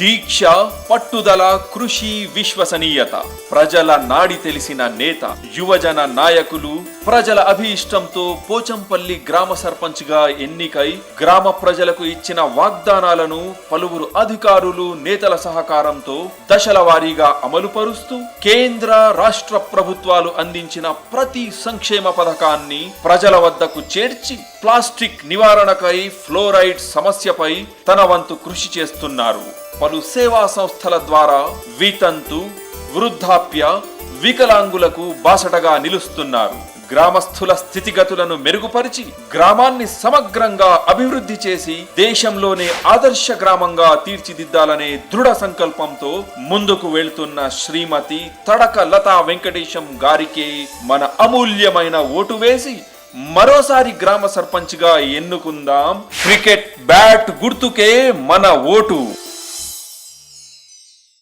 దీక్ష, పట్టుదల, కృషి, విశ్వసనీయత. ప్రజల నాడి తెలిసిన నేత, యువజన నాయకులు. ప్రజల అభీష్టంతో పోచంపల్లి గ్రామ సర్పంచ్ గా ఎన్నికై గ్రామ ప్రజలకు ఇచ్చిన వాగ్దానాలను పలువురు అధికారులు, నేతల సహకారంతో దశల వారీగా అమలు పరుస్తూ కేంద్ర, రాష్ట్ర ప్రభుత్వాలు అందించిన ప్రతి సంక్షేమ పథకాన్ని ప్రజల వద్దకు చేర్చి ప్లాస్టిక్ నివారణకై, ఫ్లోరైడ్ సమస్యపై తన వంతు కృషి చేస్తున్నారు. పలు సేవా సంస్థల ద్వారా వితంతు, వృద్ధాప్య, వికలాంగులకు బాసటగా నిలుస్తున్నారు. గ్రామస్తుల స్థితిగతులను మెరుగుపరిచి గ్రామాన్ని సమగ్రంగా అభివృద్ధి చేసి దేశంలోనే ఆదర్శ గ్రామంగా తీర్చిదిద్దాలనే దృఢ సంకల్పంతో ముందుకు వెళ్తున్న శ్రీమతి తడక లతా వెంకటేశం గారికి మన అమూల్యమైన ఓటు వేసి మరోసారి గ్రామ సర్పంచ్ గా ఎన్నుకుందాం. క్రికెట్ బ్యాట్ గుర్తుకే మన ఓటు.